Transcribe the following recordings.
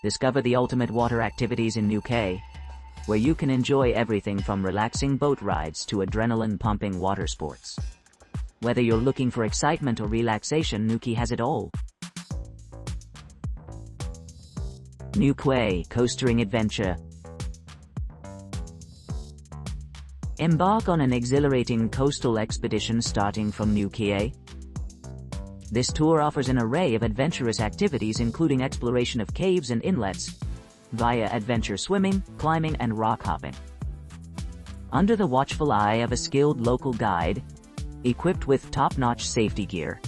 Discover the ultimate water activities in Newquay, where you can enjoy everything from relaxing boat rides to adrenaline-pumping water sports. Whether you're looking for excitement or relaxation, Newquay has it all. Newquay Coasteering Adventure. Embark on an exhilarating coastal expedition starting from Newquay. This tour offers an array of adventurous activities including exploration of caves and inlets, via adventure swimming, climbing and rock hopping. Under the watchful eye of a skilled local guide, equipped with top-notch safety gear,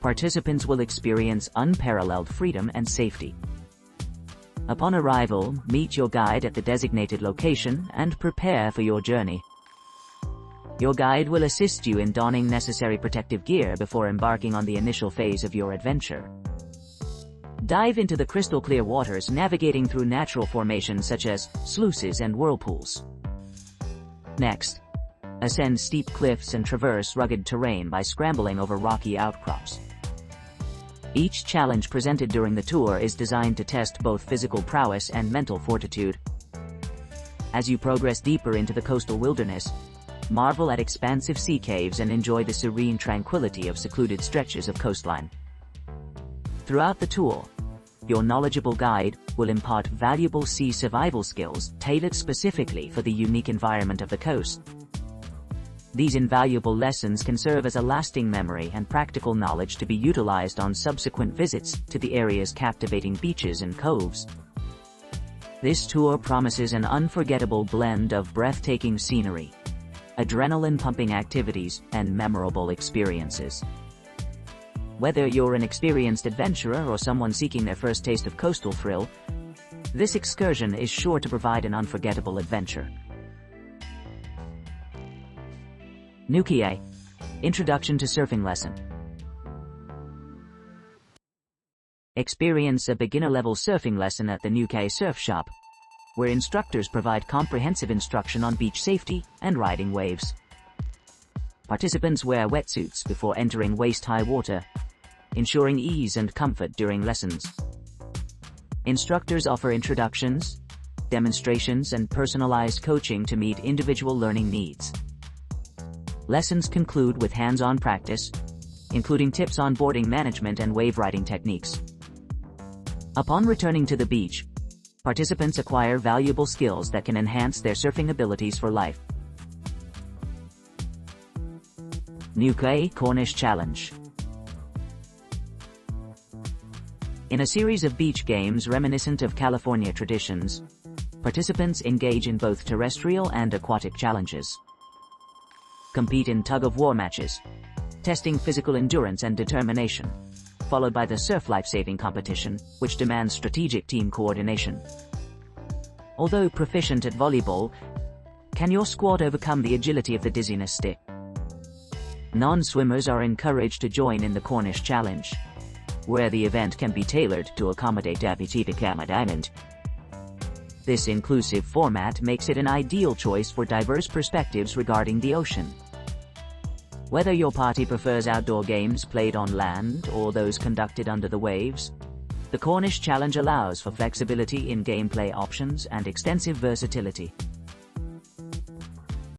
participants will experience unparalleled freedom and safety. Upon arrival, meet your guide at the designated location and prepare for your journey. Your guide will assist you in donning necessary protective gear before embarking on the initial phase of your adventure. Dive into the crystal-clear waters, navigating through natural formations such as sluices and whirlpools. Next, ascend steep cliffs and traverse rugged terrain by scrambling over rocky outcrops. Each challenge presented during the tour is designed to test both physical prowess and mental fortitude. As you progress deeper into the coastal wilderness, marvel at expansive sea caves and enjoy the serene tranquility of secluded stretches of coastline. Throughout the tour, your knowledgeable guide will impart valuable sea survival skills tailored specifically for the unique environment of the coast. These invaluable lessons can serve as a lasting memory and practical knowledge to be utilized on subsequent visits to the area's captivating beaches and coves. This tour promises an unforgettable blend of breathtaking scenery, adrenaline-pumping activities, and memorable experiences. Whether you're an experienced adventurer or someone seeking their first taste of coastal thrill, this excursion is sure to provide an unforgettable adventure. Newquay Introduction to Surfing Lesson. Experience a beginner-level surfing lesson at the Newquay Surf Shop, where instructors provide comprehensive instruction on beach safety and riding waves. Participants wear wetsuits before entering waist-high water, ensuring ease and comfort during lessons. Instructors offer introductions, demonstrations, and personalized coaching to meet individual learning needs. Lessons conclude with hands-on practice, including tips on boarding management and wave riding techniques. Upon returning to the beach, participants acquire valuable skills that can enhance their surfing abilities for life. Newquay Cornish Challenge. In a series of beach games reminiscent of California traditions, participants engage in both terrestrial and aquatic challenges. Compete in tug-of-war matches, testing physical endurance and determination, followed by the surf life-saving competition, which demands strategic team coordination. Although proficient at volleyball, can your squad overcome the agility of the dizziness stick? Non-swimmers are encouraged to join in the Cornish Challenge, where the event can be tailored to accommodate diamond. This inclusive format makes it an ideal choice for diverse perspectives regarding the ocean. Whether your party prefers outdoor games played on land or those conducted under the waves, the Cornish Challenge allows for flexibility in gameplay options and extensive versatility.